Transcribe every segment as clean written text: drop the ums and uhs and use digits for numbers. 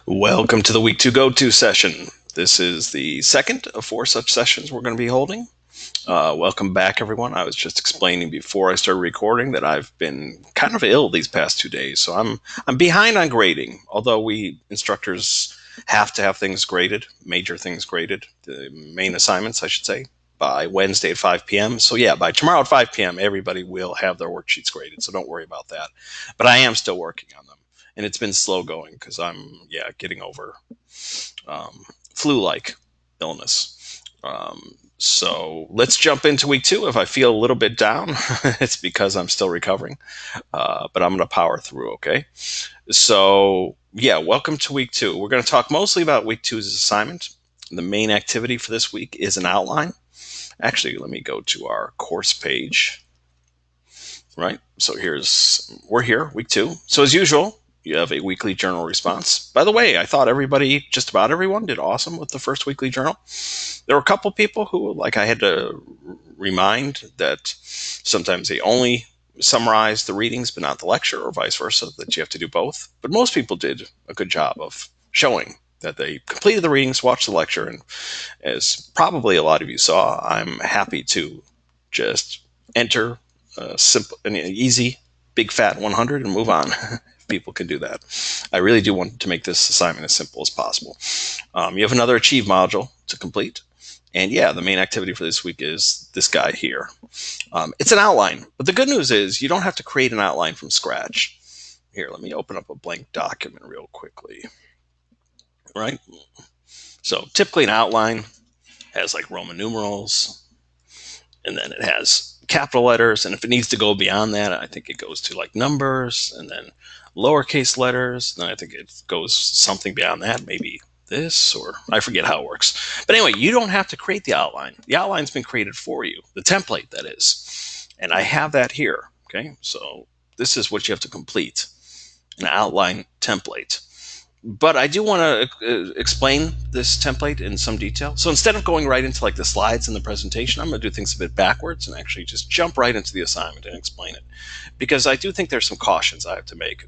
Welcome to the Week 2 Go-To session. This is the second of 4 such sessions we're going to be holding. Welcome back, everyone. I was just explaining before I started recording that I've been kind of ill these past 2 days, so I'm behind on grading. Although we instructors have to have things graded, major things graded, the main assignments, I should say, by Wednesday at 5 p.m. So yeah, by tomorrow at 5 p.m., everybody will have their worksheets graded, so don't worry about that. But I am still working on them. And it's been slow going because I'm getting over flu-like illness. So let's jump into week 2. If I feel a little bit down, it's because I'm still recovering, but I'm going to power through. Okay. So welcome to week 2. We're going to talk mostly about week 2's assignment. The main activity for this week is an outline. Actually, let me go to our course page. Right. So we're here, week 2. So as usual, you have a weekly journal response. By the way, I thought just about everyone did awesome with the first weekly journal. There were a couple people who, I had to remind that sometimes they only summarize the readings but not the lecture, or vice versa, that you have to do both. But most people did a good job of showing that they completed the readings, watched the lecture, and as probably a lot of you saw, I'm happy to just enter simple and easy big fat 100 and move on. People can do that. I really do want to make this assignment as simple as possible. You have another Achieve module to complete. And the main activity for this week is this guy here. It's an outline. But the good news is you don't have to create an outline from scratch. Here, let me open up a blank document real quickly. Right? So typically an outline has Roman numerals, and then it has capital letters, and if it needs to go beyond that, I think it goes to numbers, and then lowercase letters, and then I think it goes something beyond that, maybe this, or I forget how it works. But anyway, you don't have to create the outline. The outline's been created for you, the template, that is. And I have that here, okay? So this is what you have to complete, an outline template. But I do want to explain this template in some detail. So instead of going right into the slides in the presentation, I'm going to do things a bit backwards and actually just jump right into the assignment and explain it. Because I do think there's some cautions I have to make.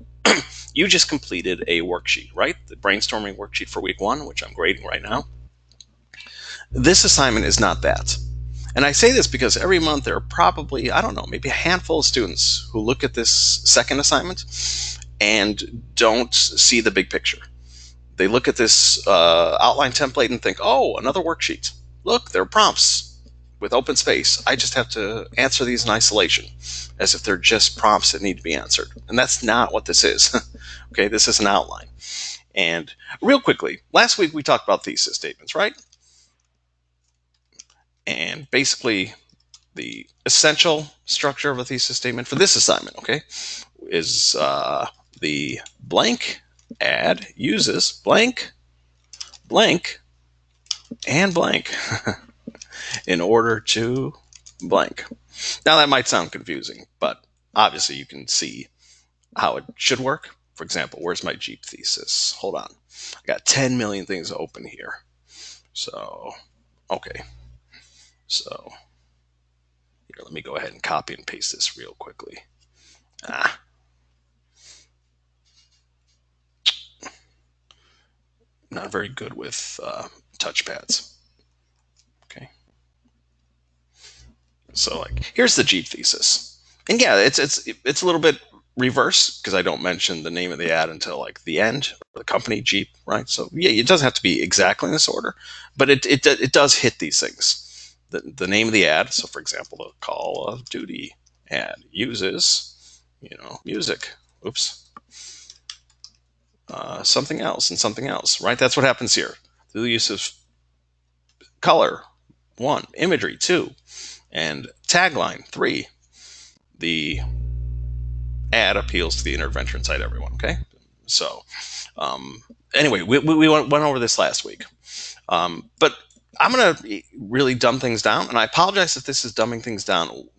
You just completed a worksheet, right? The brainstorming worksheet for week 1, which I'm grading right now. This assignment is not that. And I say this because every month there are probably, I don't know, maybe a handful of students who look at this second assignment and don't see the big picture. They look at this outline template and think, oh, another worksheet. Look, there are prompts with open space. I just have to answer these in isolation, as if they're just prompts that need to be answered. And that's not what this is. Okay, this is an outline. And real quickly, last week we talked about thesis statements, right? And basically, the essential structure of a thesis statement for this assignment, okay, is the blank ad uses blank, blank, and blank in order to blank. Now that might sound confusing, but obviously you can see how it should work. For example, where's my Jeep thesis? Hold on. I got 10 million things open here. So, okay. So, here, let me go ahead and copy and paste this real quickly. Not very good with touchpads. Okay. So here's the Jeep thesis. And it's a little bit reverse because I don't mention the name of the ad until the end, or the company Jeep, right? So it doesn't have to be exactly in this order, but it does hit these things. The name of the ad, so for example, the Call of Duty ad uses, music. Oops. Something else and something else, right? That's what happens here. Through the use of color, 1, imagery, 2, and tagline, 3, the ad appeals to the intervention inside everyone, okay? So, anyway, we went over this last week. But I'm going to really dumb things down, and I apologize if this is dumbing things down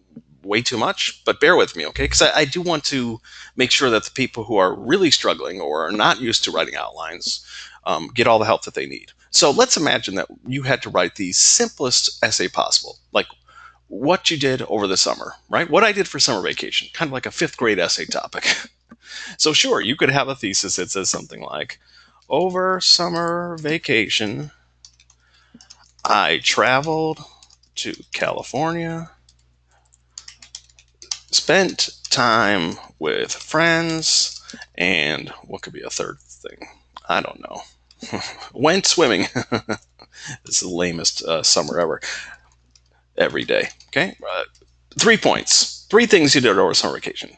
way too much, but bear with me, okay? Because I do want to make sure that the people who are really struggling or are not used to writing outlines get all the help that they need. So let's imagine that you had to write the simplest essay possible, like what you did over the summer, right? What I did for summer vacation, kind of like a 5th grade essay topic. So sure, you could have a thesis that says something like, Over summer vacation, I traveled to California, spent time with friends, and what could be a third thing? I don't know. Went swimming. This is the lamest summer ever. Every day. Okay? 3 points. Three things you did over summer vacation.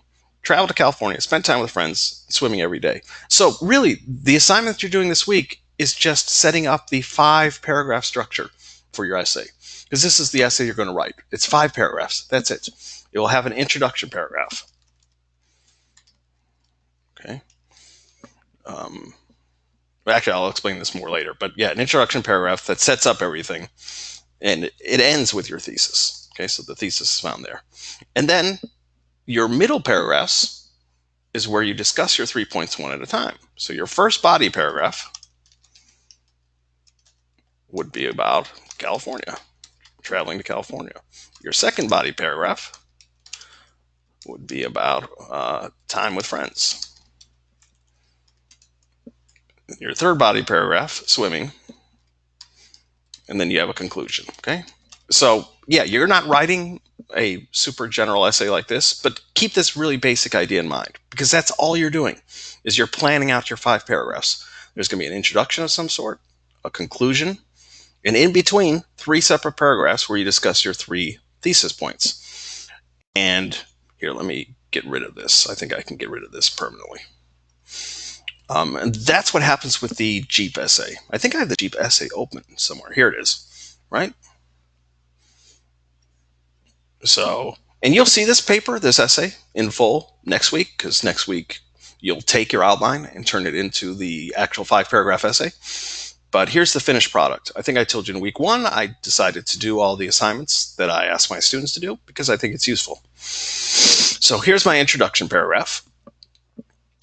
Travel to California, spend time with friends, swimming every day. So, really, the assignment you're doing this week is just setting up the 5 paragraph structure for your essay. Because this is the essay you're going to write. It's 5 paragraphs. That's it. It will have an introduction paragraph. Okay. Actually, I'll explain this more later. But yeah, an introduction paragraph that sets up everything. And it ends with your thesis. Okay, so the thesis is found there. And then your middle paragraphs is where you discuss your 3 points one at a time. So your first body paragraph would be about California, traveling to California. Your second body paragraph would be about time with friends. Your third body paragraph, swimming. And then you have a conclusion, okay? So, yeah, you're not writing a super general essay like this, but keep this really basic idea in mind, because that's all you're doing, is you're planning out your 5 paragraphs. There's going to be an introduction of some sort, a conclusion, and in between, 3 separate paragraphs where you discuss your 3 thesis points. And here, let me get rid of this. I think I can get rid of this permanently. And that's what happens with the Jeep essay. I think I have the Jeep essay open somewhere. Here it is, right? So, and you'll see this paper, this essay, in full next week, because next week you'll take your outline and turn it into the actual 5 paragraph essay. But here's the finished product. I think I told you in week 1, I decided to do all the assignments that I asked my students to do because I think it's useful. So here's my introduction paragraph.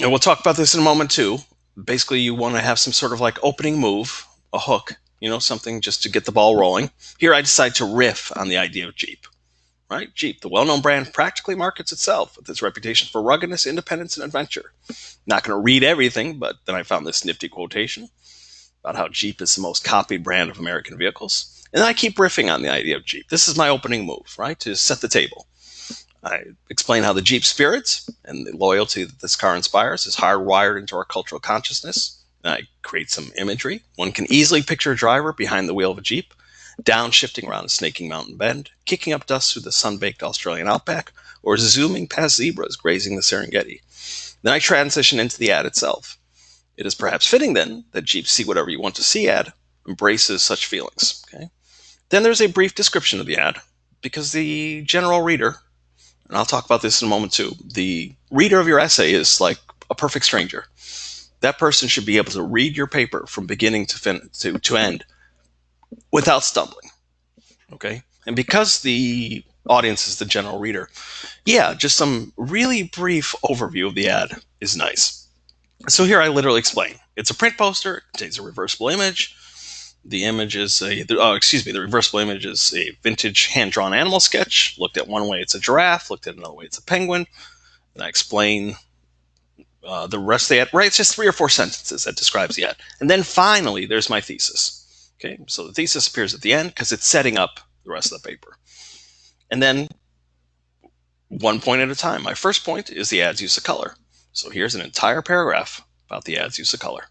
And we'll talk about this in a moment too. Basically, you want to have some sort of like opening move, a hook, something just to get the ball rolling. Here I decide to riff on the idea of Jeep. Right? Jeep, the well-known brand, practically markets itself with its reputation for ruggedness, independence, and adventure. Not going to read everything, but then I found this nifty quotation about how Jeep is the most copied brand of American vehicles. And then I keep riffing on the idea of Jeep. This is my opening move, right? To set the table. I explain how the Jeep spirit and the loyalty that this car inspires is hardwired into our cultural consciousness. And I create some imagery. One can easily picture a driver behind the wheel of a Jeep, downshifting around a snaking mountain bend, kicking up dust through the sun-baked Australian outback, or zooming past zebras grazing the Serengeti. Then I transition into the ad itself. It is perhaps fitting, then, that Jeep's See Whatever You Want to See ad embraces such feelings. Okay? Then there's a brief description of the ad, because the general reader, and I'll talk about this in a moment too, the reader of your essay is like a perfect stranger. That person should be able to read your paper from beginning to end without stumbling, okay? And because the audience is the general reader, yeah, just some really brief overview of the ad is nice. So here I literally explain. It's a print poster. It contains a reversible image. The reversible image is a vintage hand-drawn animal sketch. Looked at one way, it's a giraffe. Looked at another way, it's a penguin. And I explain the rest of the ad. Right, it's just 3 or 4 sentences that describes the ad. And then finally, there's my thesis. Okay, so the thesis appears at the end because it's setting up the rest of the paper. And then 1 point at a time. My first point is the ad's use of color. So here's an entire paragraph about the ad's use of color.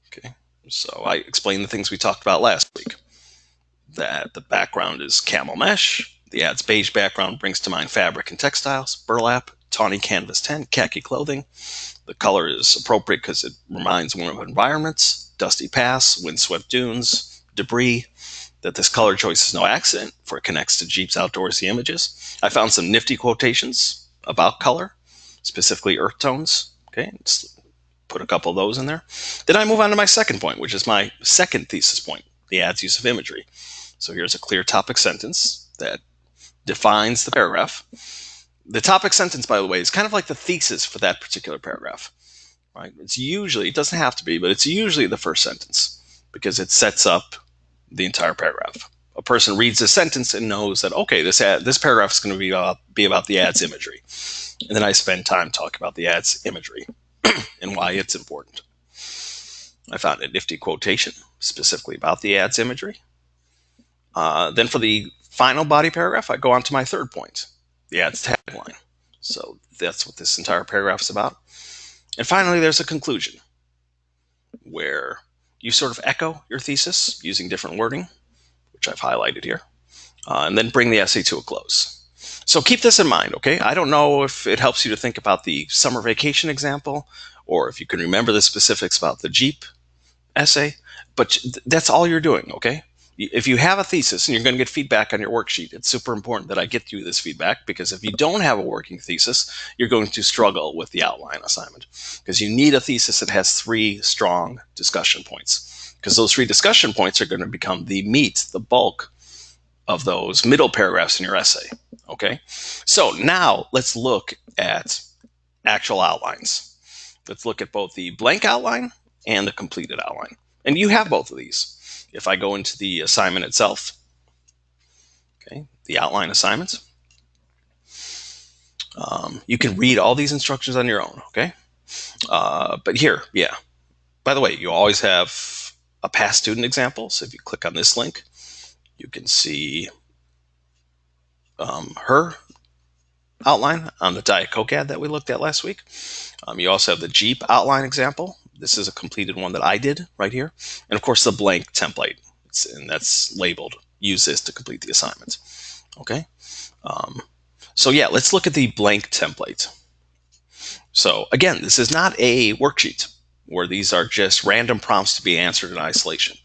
Okay, so I explained the things we talked about last week. That the background is camel mesh. The ad's beige background brings to mind fabric and textiles, burlap, tawny canvas tent, khaki clothing. The color is appropriate because it reminds one of environments. Dusty paths, windswept dunes, debris, that this color choice is no accident, for it connects to Jeep's outdoorsy images. I found some nifty quotations about color, specifically earth tones. Okay, just put a couple of those in there. Then I move on to my second point, which is my second thesis point, the ad's use of imagery. So here's a clear topic sentence that defines the paragraph. The topic sentence, by the way, is kind of like the thesis for that particular paragraph. Right? It doesn't have to be, but it's usually the first sentence because it sets up the entire paragraph. A person reads this sentence and knows that, okay, this paragraph is going to be about the ad's imagery. And then I spend time talking about the ad's imagery. and why it's important. I found a nifty quotation specifically about the ad's imagery. Then for the final body paragraph, I go on to my third point, the ad's tagline. So that's what this entire paragraph is about. And finally, there's a conclusion where you sort of echo your thesis using different wording, which I've highlighted here, and then bring the essay to a close. So keep this in mind, okay? I don't know if it helps you to think about the summer vacation example, or if you can remember the specifics about the Jeep essay, but that's all you're doing, okay? If you have a thesis and you're going to get feedback on your worksheet, it's super important that I get you this feedback, because if you don't have a working thesis, you're going to struggle with the outline assignment, because you need a thesis that has 3 strong discussion points, because those 3 discussion points are going to become the meat, the bulk of those middle paragraphs in your essay, okay? So now let's look at actual outlines. Let's look at both the blank outline and the completed outline. And you have both of these. If I go into the assignment itself, okay, the outline assignment, you can read all these instructions on your own, okay? But here, yeah. By the way, you always have a past student example. So if you click on this link, you can see her outline on the Diet Coke ad that we looked at last week. You also have the Jeep outline example. This is a completed one that I did right here. And of course, the blank template, and that's labeled, use this to complete the assignment. Okay. So yeah, let's look at the blank template. So again, this is not a worksheet where these are just random prompts to be answered in isolation.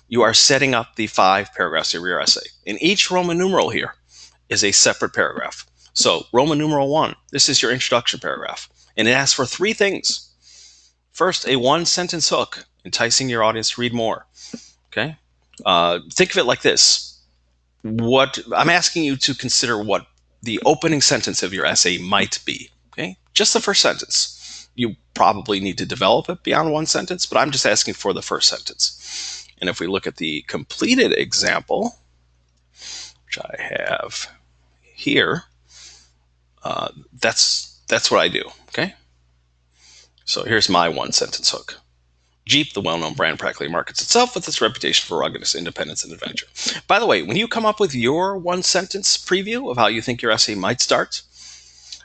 You are setting up the 5 paragraphs of your essay. And each Roman numeral here is a separate paragraph. So Roman numeral 1, this is your introduction paragraph. And it asks for 3 things. First, a 1-sentence hook, enticing your audience to read more. Okay? Think of it like this. I'm asking you to consider what the opening sentence of your essay might be. Okay? Just the first sentence. You probably need to develop it beyond 1 sentence, but I'm just asking for the first sentence. And if we look at the completed example, which I have here, that's what I do. Okay? So here's my 1-sentence hook. Jeep, the well-known brand, practically markets itself with its reputation for ruggedness, independence, and adventure. By the way, when you come up with your 1-sentence preview of how you think your essay might start,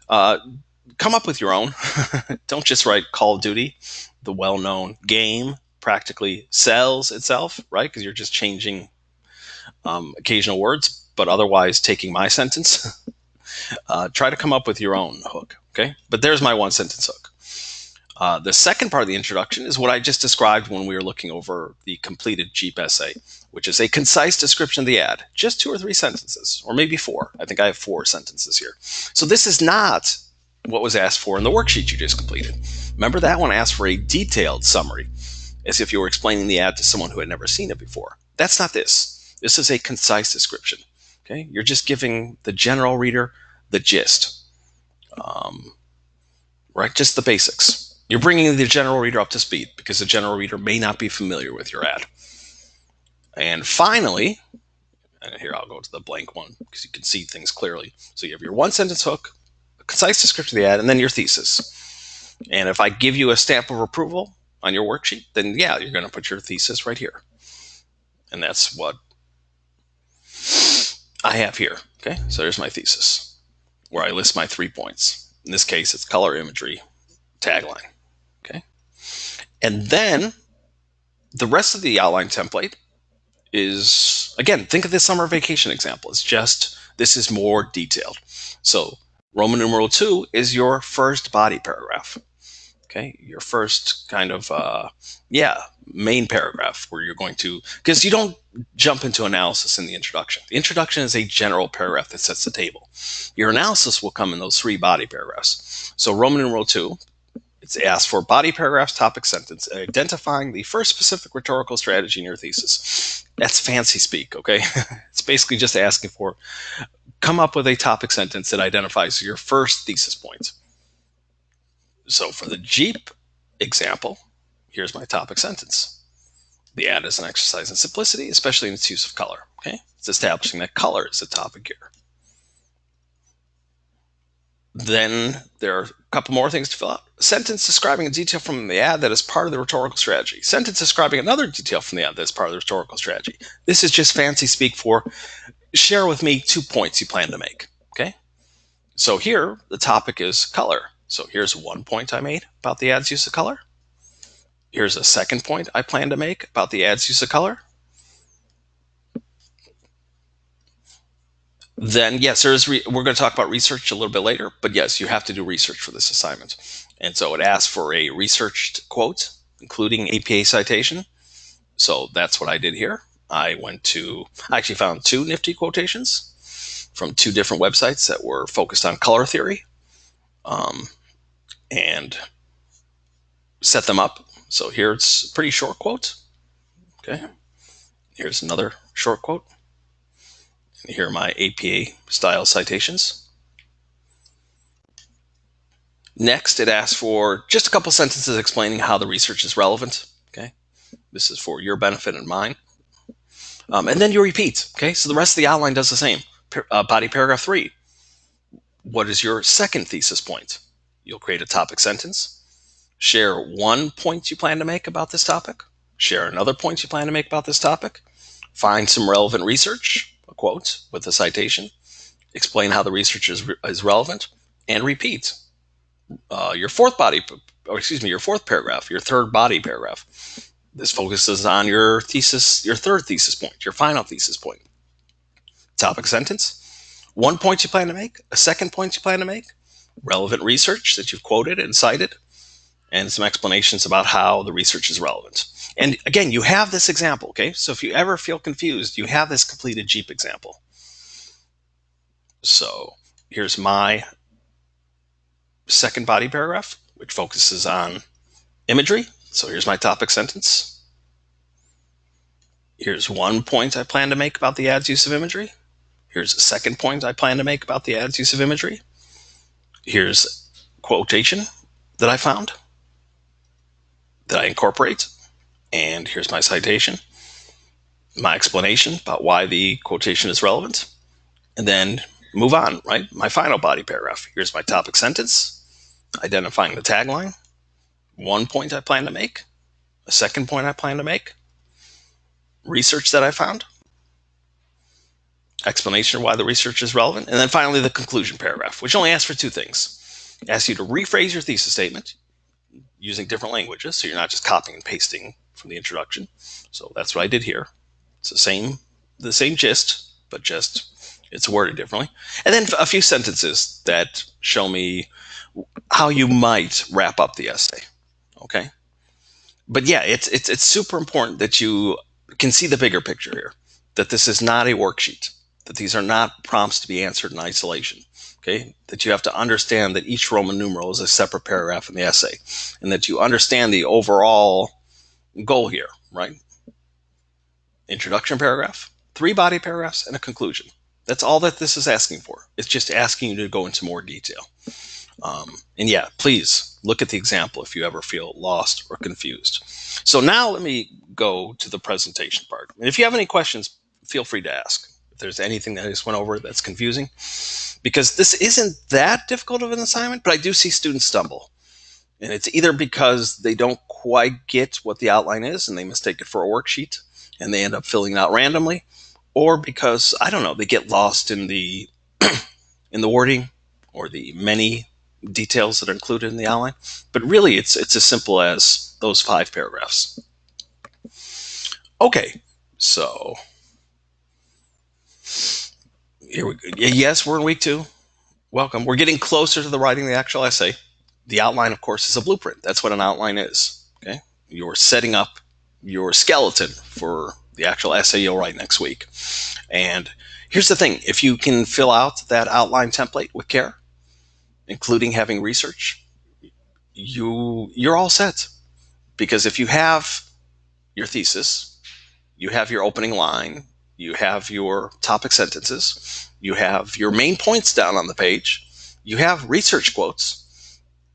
come up with your own. Don't just write Call of Duty, the well-known game, practically sells itself, right? Because you're just changing occasional words, but otherwise taking my sentence. Try to come up with your own hook, okay? But there's my 1-sentence hook. The second part of the introduction is what I just described when we were looking over the completed Jeep essay, which is a concise description of the ad, just 2 or 3 sentences, or maybe 4. I think I have 4 sentences here. So this is not what was asked for in the worksheet you just completed. Remember, that one asked for a detailed summary, as if you were explaining the ad to someone who had never seen it before. That's not this. This is a concise description. Okay, you're just giving the general reader the gist, right? Just the basics. You're bringing the general reader up to speed, because the general reader may not be familiar with your ad. And finally, and here I'll go to the blank one because you can see things clearly. So you have your 1-sentence hook, a concise description of the ad, and then your thesis. And if I give you a stamp of approval on your worksheet, then yeah, you're going to put your thesis right here. And that's what I have here. Okay, so there's my thesis, where I list my 3 points. In this case, it's color, imagery, tagline. Okay, and then the rest of the outline template is, again, think of this summer vacation example. It's just, this is more detailed. So Roman numeral 2 is your first body paragraph. Okay, your first kind of, main paragraph, where you're going to, because you don't jump into analysis in the introduction. The introduction is a general paragraph that sets the table. Your analysis will come in those 3 body paragraphs. So Roman numeral 2, it's asked for body paragraphs, topic, sentence, identifying the first specific rhetorical strategy in your thesis. That's fancy speak, okay? It's basically just asking for, come up with a topic sentence that identifies your first thesis point. So for the Jeep example, here's my topic sentence. The ad is an exercise in simplicity, especially in its use of color, okay? It's establishing that color is the topic here. Then there are a couple more things to fill out. Sentence describing a detail from the ad that is part of the rhetorical strategy. Sentence describing another detail from the ad that is part of the rhetorical strategy. This is just fancy speak for share with me 2 points you plan to make. Okay. So here the topic is color. So here's 1 point I made about the ad's use of color. Here's a second point I plan to make about the ad's use of color. Then yes, we're going to talk about research a little bit later, but yes, you have to do research for this assignment. And so it asks for a researched quote, including APA citation. So that's what I did here. I actually found 2 nifty quotations from 2 different websites that were focused on color theory, and set them up. So here's a pretty short quote. Okay. Here's another short quote. Here are my APA style citations. Next, it asks for just a couple sentences explaining how the research is relevant. Okay, this is for your benefit and mine. And then you repeat. Okay, so the rest of the outline does the same. Body paragraph 3. What is your second thesis point? You'll create a topic sentence. Share 1 point you plan to make about this topic. Share another point you plan to make about this topic. Find some relevant research, a quote with a citation. Explain how the research is relevant, and repeat. Your fourth paragraph, your third body paragraph. This focuses on your thesis, your third thesis point, your final thesis point. Topic sentence. 1 point you plan to make, a second point you plan to make, relevant research that you've quoted and cited, and some explanations about how the research is relevant. And again, you have this example, okay? So if you ever feel confused, you have this completed Jeep example. So here's my second body paragraph, which focuses on imagery. So here's my topic sentence. Here's 1 point I plan to make about the ad's use of imagery. Here's a second point I plan to make about the ad's use of imagery. Here's a quotation that I found that I incorporate. And here's my citation, my explanation about why the quotation is relevant, and then move on, right? My final body paragraph. Here's my topic sentence, identifying the tagline, 1 point I plan to make, a second point I plan to make, research that I found, explanation of why the research is relevant, and then finally the conclusion paragraph, which only asks for 2 things. It asks you to rephrase your thesis statement using different languages, so you're not just copying and pasting from the introduction. So that's what I did here. It's the same gist, but just it's worded differently. And then a few sentences that show me how you might wrap up the essay. Okay. But yeah, it's super important that you can see the bigger picture here, that this is not a worksheet, that these are not prompts to be answered in isolation. Okay, that you have to understand that each Roman numeral is a separate paragraph in the essay, and that you understand the overall goal here, right? Introduction paragraph, 3 body paragraphs, and a conclusion. That's all that this is asking for. It's just asking you to go into more detail. And yeah, please look at the example if you ever feel lost or confused. So now let me go to the presentation part. And if you have any questions, feel free to ask. If there's anything that I just went over that's confusing, because this isn't that difficult of an assignment, but I do see students stumble. And it's either because they don't quite get what the outline is and they mistake it for a worksheet and they end up filling it out randomly, or because, I don't know, they get lost in the in the wording or the many details that are included in the outline. But really, it's as simple as those 5 paragraphs. Okay, so here we go. Yes, we're in week 2. Welcome. We're getting closer to the writing of the actual essay. The outline, of course, is a blueprint. That's what an outline is. Okay, you're setting up your skeleton for the actual essay you'll write next week. And here's the thing: if you can fill out that outline template with care, including having research, you're all set. Because if you have your thesis, you have your opening line, you have your topic sentences, you have your main points down on the page, you have research quotes,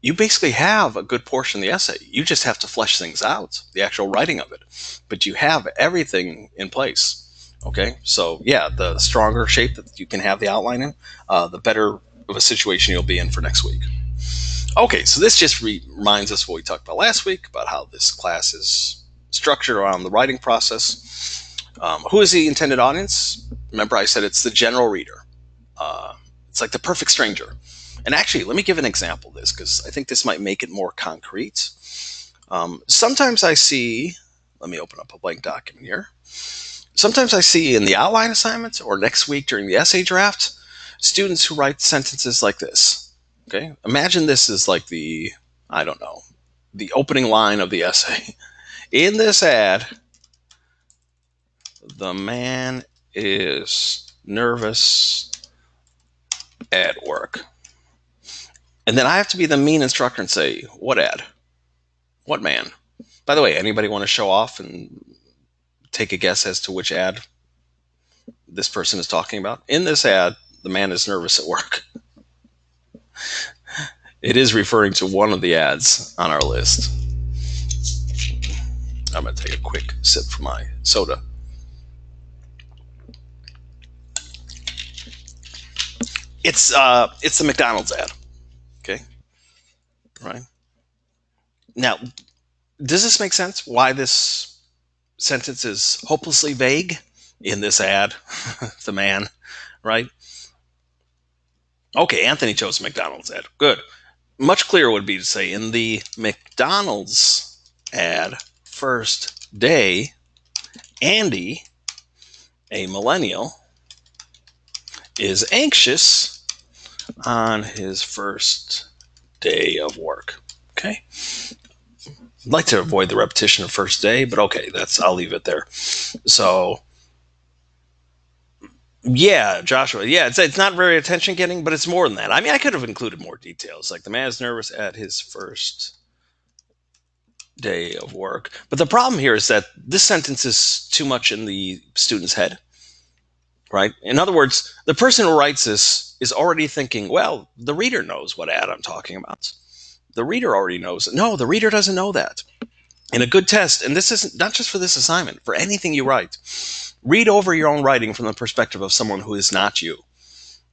you basically have a good portion of the essay. You just have to flesh things out, the actual writing of it. But you have everything in place. Okay, so yeah, the stronger shape that you can have the outline in, the better of a situation you'll be in for next week. Okay, so this just reminds us what we talked about last week about how this class is structured around the writing process. Who is the intended audience? Remember, I said it's the general reader. It's like the perfect stranger. And actually, let me give an example of this because I think this might make it more concrete. Sometimes I see, let me open up a blank document here. Sometimes I see in the outline assignments or next week during the essay draft, students who write sentences like this. Okay, imagine this is like the, I don't know, the opening line of the essay. In this ad, the man is nervous at work. And then I have to be the mean instructor and say, what ad? What man? By the way, anybody want to show off and take a guess as to which ad this person is talking about? In this ad, the man is nervous at work. It is referring to one of the ads on our list. I'm going to take a quick sip from my soda. It's the McDonald's ad. Okay. Right. Now, does this make sense? Why this sentence is hopelessly vague? In this ad, the man, right? Okay, Anthony chose McDonald's ad. Good. Much clearer would be to say in the McDonald's ad, first day, Andy, a millennial, is anxious on his first day of work. Okay. I'd like to avoid the repetition of first day, but okay, I'll leave it there. So yeah, Joshua. Yeah, it's not very attention getting, but it's more than that. I mean, I could have included more details, like the man is nervous at his first day of work. But the problem here is that this sentence is too much in the student's head, right? In other words, the person who writes this is already thinking, well, the reader knows what ad I'm talking about. The reader already knows it. No, the reader doesn't know that. In a good test, and this isn't not just for this assignment, for anything you write, read over your own writing from the perspective of someone who is not you.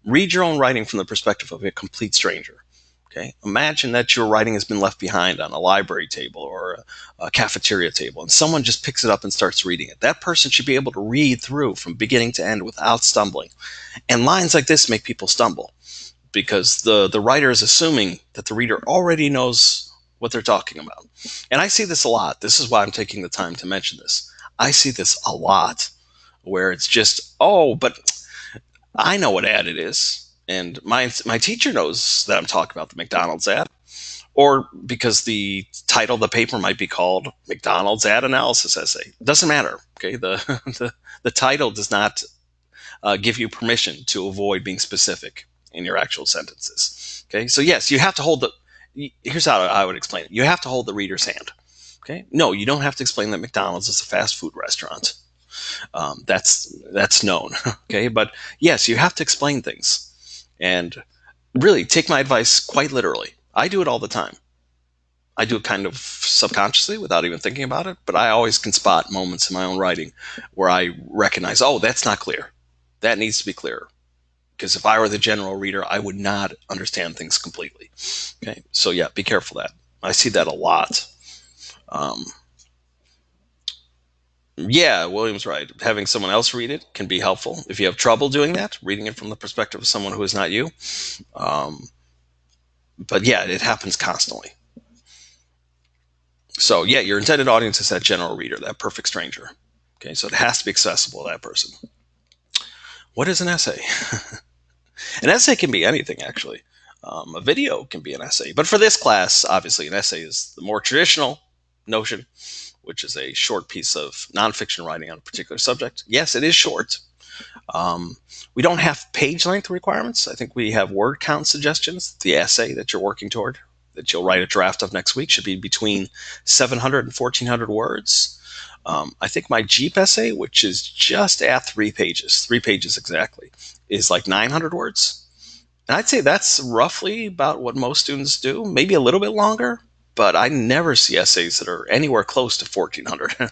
Read your own writing from the perspective of a complete stranger. Okay? Imagine that your writing has been left behind on a library table or a cafeteria table, and someone just picks it up and starts reading it. That person should be able to read through from beginning to end without stumbling. And lines like this make people stumble because the writer is assuming that the reader already knows what they're talking about. And I see this a lot. This is why I'm taking the time to mention this. I see this a lot where it's just, oh, but I know what ad it is. And my teacher knows that I'm talking about the McDonald's ad. Or because the title of the paper might be called McDonald's Ad Analysis Essay. It doesn't matter. Okay, the title does not give you permission to avoid being specific in your actual sentences. Okay, so yes, you have to hold here's how I would explain it. You have to hold the reader's hand. Okay, no, you don't have to explain that McDonald's is a fast food restaurant. That's known. Okay, but yes, you have to explain things, and really take my advice quite literally. I do it all the time. I do it kind of subconsciously without even thinking about it, but I always can spot moments in my own writing where I recognize, oh, that's not clear. That needs to be clearer. Because if I were the general reader, I would not understand things completely. Okay, so yeah, be careful of that. I see that a lot. Yeah, William's right. Having someone else read it can be helpful. If you have trouble doing that, reading it from the perspective of someone who is not you. But yeah, it happens constantly. So yeah, your intended audience is that general reader, that perfect stranger. Okay, so it has to be accessible to that person. What is an essay? An essay can be anything, actually. A video can be an essay. But for this class, obviously, an essay is the more traditional notion, which is a short piece of nonfiction writing on a particular subject. Yes, it is short. We don't have page length requirements. I think we have word count suggestions. The essay that you're working toward, that you'll write a draft of next week, should be between 700 and 1,400 words. I think my Jeep essay, which is just at 3 pages exactly, is like 900 words. And I'd say that's roughly about what most students do, maybe a little bit longer, but I never see essays that are anywhere close to 1,400.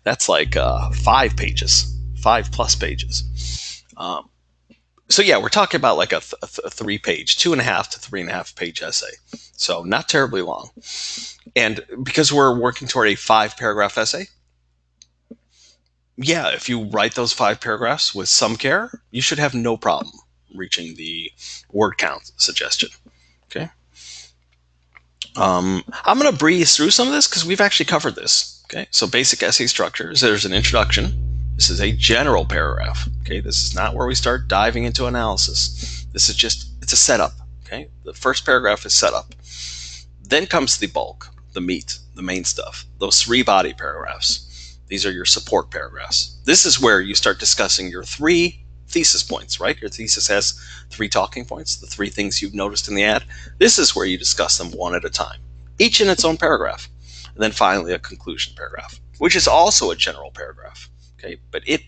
That's like 5 pages, 5+ pages. So yeah, we're talking about like a 3-page, 2.5 to 3.5 page essay. So not terribly long. And because we're working toward a 5-paragraph essay, yeah, if you write those 5 paragraphs with some care, you should have no problem reaching the word count suggestion. Okay. I'm going to breeze through some of this because we've actually covered this. Okay. So basic essay structures. There's an introduction. This is a general paragraph. Okay. This is not where we start diving into analysis. This is just, it's a setup. Okay. The first paragraph is setup. Then comes the bulk, the meat, the main stuff, those 3 body paragraphs. These are your support paragraphs. This is where you start discussing your 3 thesis points, right? Your thesis has 3 talking points, the 3 things you've noticed in the ad. This is where you discuss them one at a time, each in its own paragraph. And then finally a conclusion paragraph, which is also a general paragraph, okay? But it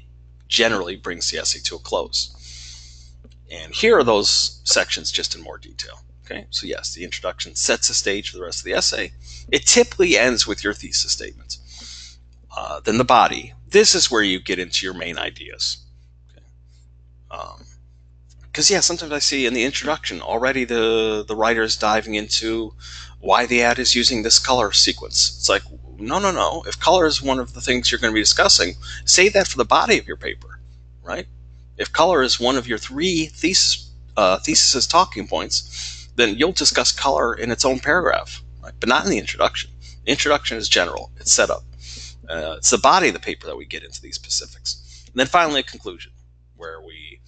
generally brings the essay to a close. And here are those sections just in more detail. Okay, so yes, the introduction sets the stage for the rest of the essay. It typically ends with your thesis statement. Then the body. This is where you get into your main ideas. Because yeah, sometimes I see in the introduction already the writer is diving into why the ad is using this color sequence. It's like, no. If color is one of the things you're going to be discussing, save that for the body of your paper, right? If color is one of your 3 thesis talking points, then you'll discuss color in its own paragraph, right? But not in the introduction. The introduction is general. It's set up. It's the body of the paper that we get into these specifics. And then finally a conclusion, where we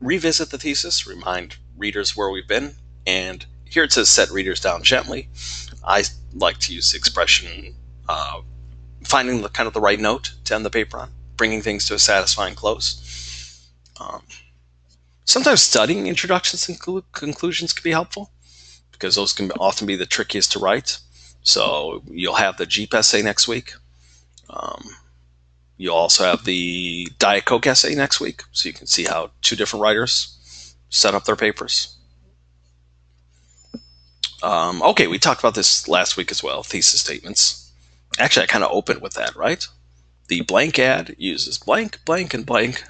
revisit the thesis, remind readers where we've been, and here it says set readers down gently. I like to use the expression finding the kind of the right note to end the paper on, bringing things to a satisfying close. Sometimes studying introductions and conclusions can be helpful because those can often be the trickiest to write. So you'll have the Jeep essay next week. You'll also have the Diet Coke essay next week, so you can see how 2 different writers set up their papers. Okay, we talked about this last week as well, thesis statements. Actually, I kind of opened with that, right? The blank ad uses blank, blank, and blank.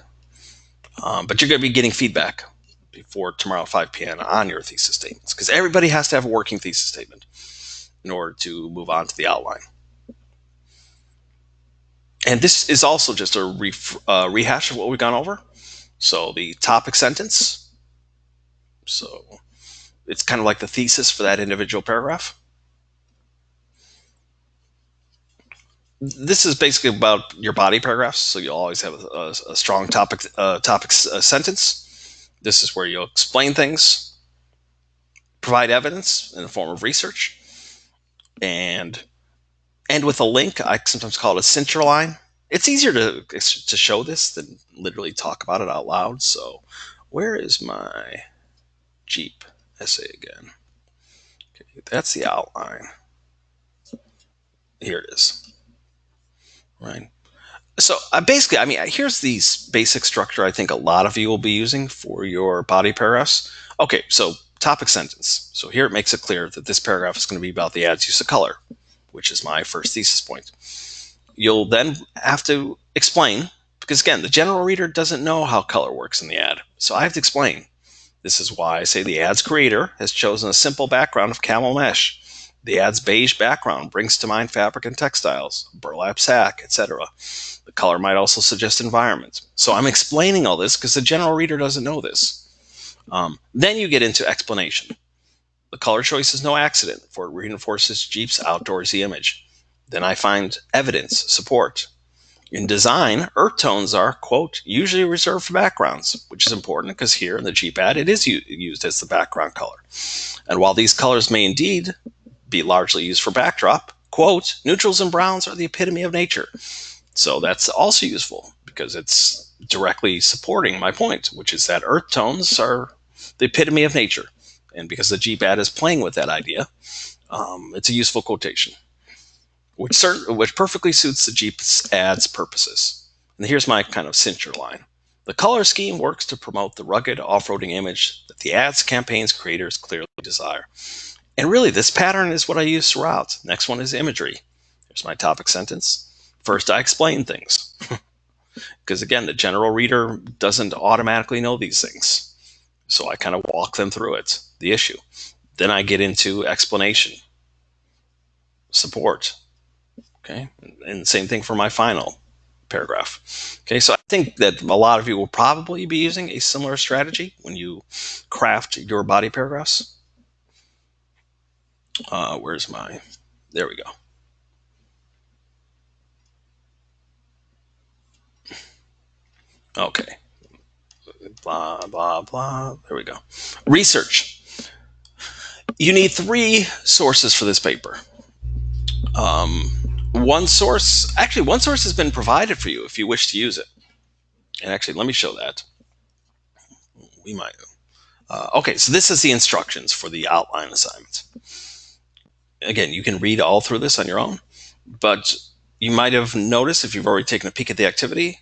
But you're going to be getting feedback before tomorrow at 5 p.m. on your thesis statements, because everybody has to have a working thesis statement in order to move on to the outline. And this is also just a rehash of what we've gone over. So the topic sentence. So it's kind of like the thesis for that individual paragraph. This is basically about your body paragraphs. So you'll always have a strong topic sentence. This is where you'll explain things, provide evidence in the form of research, and end with a link. I sometimes call it a center line. It's easier to show this than literally talk about it out loud. So where is my Jeep essay again? Okay, that's the outline. Here it is. Right. So basically, I mean, here's the basic structure I think a lot of you will be using for your body paragraphs. Okay, so topic sentence. So here it makes it clear that this paragraph is going to be about the ad's use of color, which is my first thesis point. You'll then have to explain, because again, the general reader doesn't know how color works in the ad. So I have to explain. This is why I say the ad's creator has chosen a simple background of camel mesh. The ad's beige background brings to mind fabric and textiles, burlap sack, etc. The color might also suggest environment. So I'm explaining all this because the general reader doesn't know this. Then you get into explanation. The color choice is no accident, for it reinforces Jeep's outdoorsy image. Then I find evidence, support. In design, earth tones are, quote, usually reserved for backgrounds, which is important because here in the Jeep ad, it is used as the background color. And while these colors may indeed be largely used for backdrop, quote, neutrals and browns are the epitome of nature. So that's also useful because it's directly supporting my point, which is that earth tones are the epitome of nature. And because the Jeep ad is playing with that idea, it's a useful quotation, which perfectly suits the Jeep's ad's purposes. And here's my kind of center line. The color scheme works to promote the rugged off-roading image that the ad's campaign's creators clearly desire. And really, this pattern is what I use throughout. Next one is imagery. Here's my topic sentence. First, I explain things. Because again, the general reader doesn't automatically know these things. So I kind of walk them through it, the issue. Then I get into explanation, support. Okay. And same thing for my final paragraph. Okay. So I think that a lot of you will probably be using a similar strategy when you craft your body paragraphs. Where's my, there we go. Okay. Blah, blah, blah. There we go. Research. You need 3 sources for this paper. One source has been provided for you if you wish to use it. And actually, let me show that. We might. Okay, so this is the instructions for the outline assignment. Again, you can read all through this on your own, but you might have noticed if you've already taken a peek at the activity,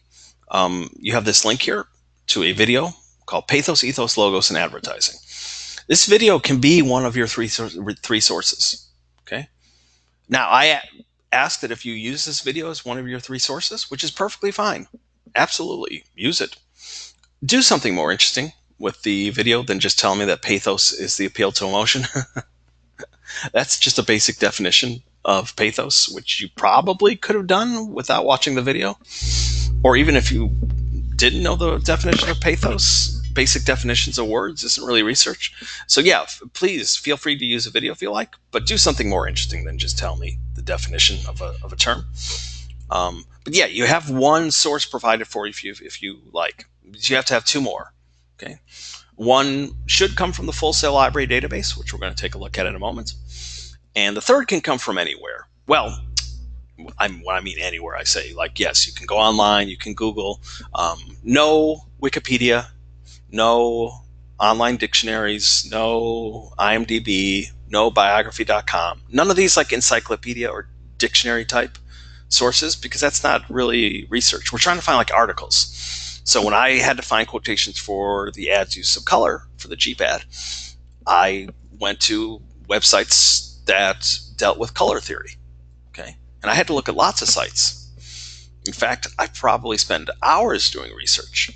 you have this link here to a video called Pathos, Ethos, Logos, and Advertising. This video can be one of your three sources. Okay. Now, I ask that if you use this video as one of your 3 sources, which is perfectly fine, absolutely use it. Do something more interesting with the video than just telling me that pathos is the appeal to emotion. That's just a basic definition of pathos, which you probably could have done without watching the video. Or even if you didn't know the definition of pathos, basic definitions of words isn't really research. So yeah, please feel free to use a video if you like, but do something more interesting than just tell me the definition of a term. But yeah, you have 1 source provided for you if you like. But you have to have 2 more. Okay. One should come from the Full Sail Library database, which we're going to take a look at in a moment. And the third can come from anywhere. Well, when I mean anywhere, I say, like, yes, you can go online, you can Google. No Wikipedia, no online dictionaries, no IMDb, no biography.com. None of these like encyclopedia or dictionary type sources, because that's not really research. We're trying to find like articles. So when I had to find quotations for the ad's use of color for the Jeep ad, I went to websites that dealt with color theory. Okay. And I had to look at lots of sites. In fact, I probably spent hours doing research.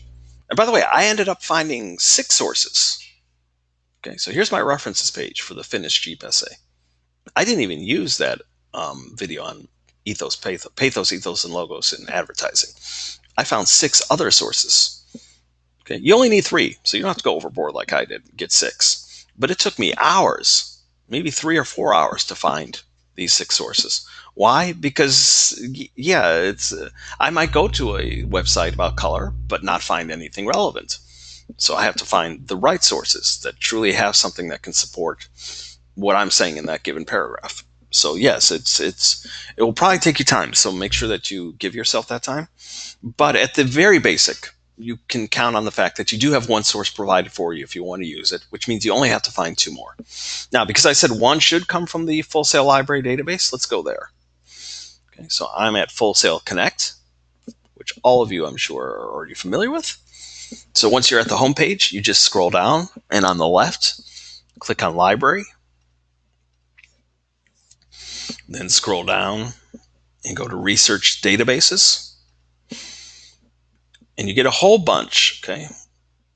And by the way, I ended up finding 6 sources. Okay, so here's my references page for the finished Jeep essay. I didn't even use that video on pathos, ethos, and logos in advertising. I found 6 other sources. Okay, you only need 3, so you don't have to go overboard like I did, get 6. But it took me hours, maybe 3 or 4 hours to find these 6 sources. Why? Because, yeah, I might go to a website about color, but not find anything relevant. So I have to find the right sources that truly have something that can support what I'm saying in that given paragraph. So yes, it will probably take you time. So make sure that you give yourself that time. But at the very basic, you can count on the fact that you do have 1 source provided for you if you want to use it, which means you only have to find 2 more. Now, because I said 1 should come from the Full Sail Library database, let's go there. Okay, so I'm at Full Sail Connect, which all of you, I'm sure, are already familiar with. So once you're at the home page, you just scroll down, and on the left, click on Library. Then scroll down and go to Research Databases. And you get a whole bunch, okay?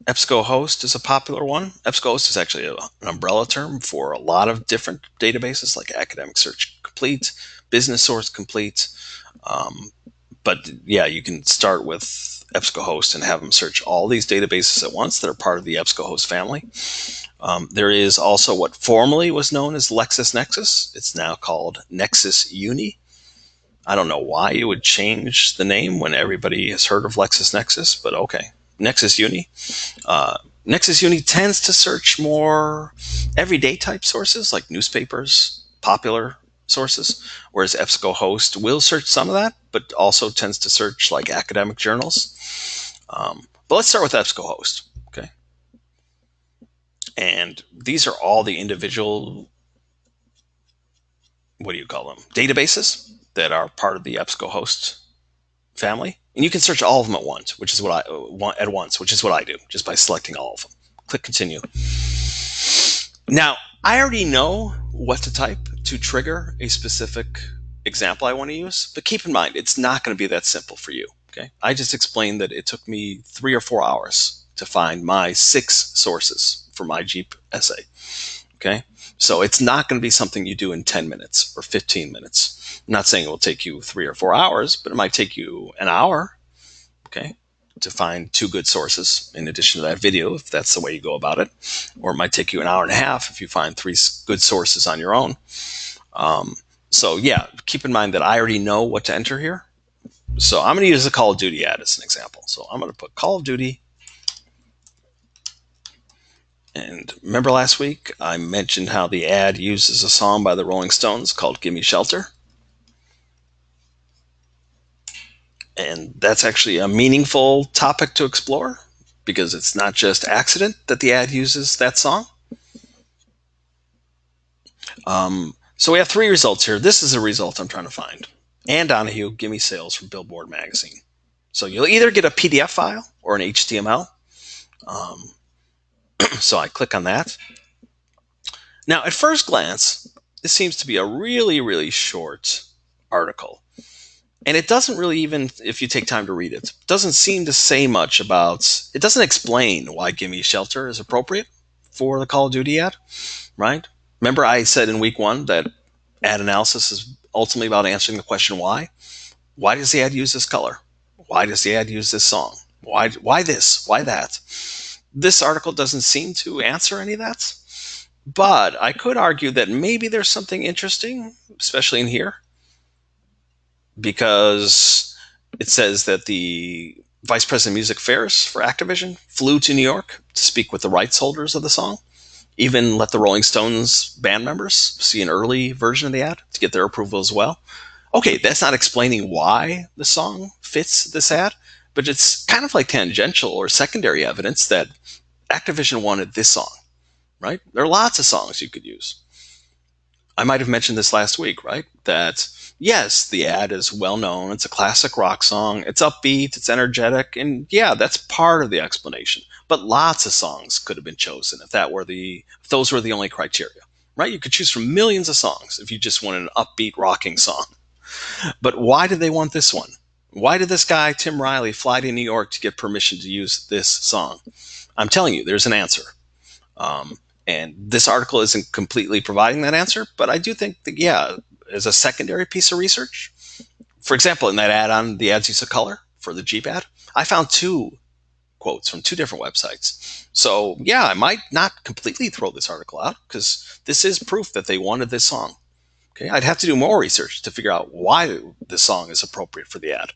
EBSCOhost is a popular one. EBSCOhost is actually an umbrella term for a lot of different databases like Academic Search Complete, Business Source Complete. But yeah, you can start with EBSCOhost and have them search all these databases at once that are part of the EBSCOhost family. There is also what formerly was known as LexisNexis. It's now called Nexis Uni. I don't know why you would change the name when everybody has heard of LexisNexis, but okay. Nexis Uni. Nexis Uni tends to search more everyday type sources like newspapers, popular sources, whereas EBSCOhost will search some of that, but also tends to search like academic journals. But let's start with EBSCOhost. Okay. And these are all the individual, what do you call them? Databases that are part of the EBSCOhost family. And you can search all of them at once, which is what I do, just by selecting all of them. Click continue. Now, I already know what to type to trigger a specific example I want to use, but keep in mind, it's not going to be that simple for you. Okay. I just explained that it took me 3 or 4 hours to find my 6 sources for my Jeep essay. Okay. So it's not going to be something you do in 10 minutes or 15 minutes. I'm not saying it will take you 3 or 4 hours, but it might take you an hour. Okay. To find 2 good sources in addition to that video, if that's the way you go about it. Or it might take you an hour and a half if you find 3 good sources on your own. So yeah, keep in mind that I already know what to enter here. So I'm going to use the Call of Duty ad as an example. So I'm going to put Call of Duty. And remember last week I mentioned how the ad uses a song by the Rolling Stones called Gimme Shelter. And that's actually a meaningful topic to explore because it's not just accident that the ad uses that song. So we have 3 results here. This is a result I'm trying to find. Ann Donahue, Gimme Sales from Billboard Magazine. So you'll either get a PDF file or an HTML. So I click on that. Now, at first glance, this seems to be a really, really short article. And it doesn't really even, if you take time to read it, doesn't seem to say much about, it doesn't explain why Gimme Shelter is appropriate for the Call of Duty ad, right? Remember I said in week 1 that ad analysis is ultimately about answering the question why. Why does the ad use this color? Why does the ad use this song? Why this? Why that? This article doesn't seem to answer any of that. But I could argue that maybe there's something interesting, especially in here, because it says that the Vice President of Music Affairs for Activision flew to New York to speak with the rights holders of the song, even let the Rolling Stones band members see an early version of the ad to get their approval as well. Okay, that's not explaining why the song fits this ad, but it's kind of like tangential or secondary evidence that Activision wanted this song, right? There are lots of songs you could use. I might have mentioned this last week, right? That yes, the ad is well known. It's a classic rock song. It's upbeat. It's energetic. And yeah, that's part of the explanation. But lots of songs could have been chosen if those were the only criteria, right? You could choose from millions of songs if you just wanted an upbeat rocking song. But why did they want this one? Why did this guy, Tim Riley, fly to New York to get permission to use this song? I'm telling you, there's an answer. And this article isn't completely providing that answer, but I do think that, yeah, as a secondary piece of research, for example, in that ad on the ad's use of color for the Jeep ad, I found 2 quotes from 2 different websites. So yeah, I might not completely throw this article out because this is proof that they wanted this song. Okay, I'd have to do more research to figure out why this song is appropriate for the ad.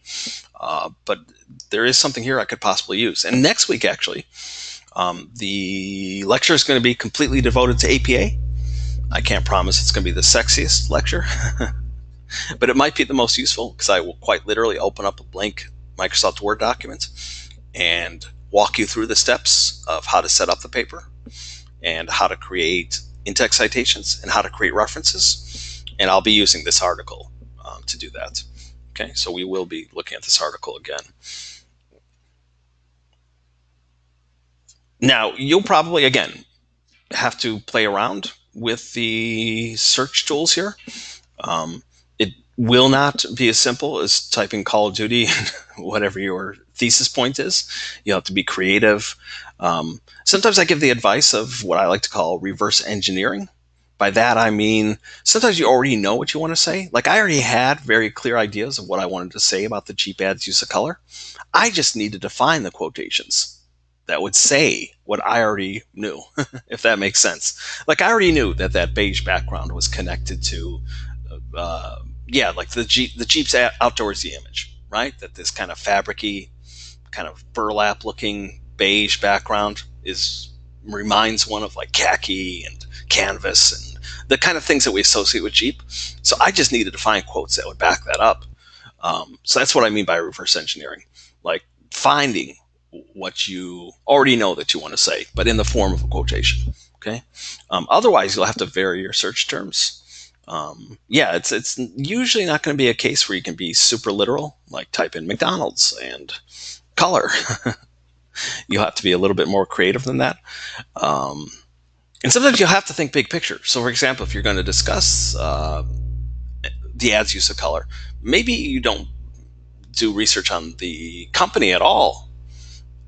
But there is something here I could possibly use. And next week, actually, the lecture is going to be completely devoted to APA. I can't promise it's going to be the sexiest lecture, but it might be the most useful because I will quite literally open up a blank Microsoft Word document and walk you through the steps of how to set up the paper and how to create in-text citations and how to create references. And I'll be using this article to do that. Okay, so we will be looking at this article again. Now, you'll probably, again, have to play around with the search tools here. It will not be as simple as typing Call of Duty, whatever your thesis point is. You have to be creative. Sometimes I give the advice of what I like to call reverse engineering. By that, I mean, sometimes you already know what you want to say. Like I already had very clear ideas of what I wanted to say about the Jeep ad's use of color. I just needed to find the quotations that would say what I already knew, if that makes sense. Like I already knew that beige background was connected to, like the Jeep's outdoorsy image, right? That this kind of fabricy, kind of burlap looking beige background reminds one of like khaki and canvas and the kind of things that we associate with Jeep. So I just needed to find quotes that would back that up. So that's what I mean by reverse engineering, like finding what you already know that you want to say, but in the form of a quotation. Okay. Otherwise, you'll have to vary your search terms. It's usually not going to be a case where you can be super literal, like type in McDonald's and color. You'll have to be a little bit more creative than that. And sometimes you'll have to think big picture. So, for example, if you're going to discuss the ad's use of color, maybe you don't do research on the company at all.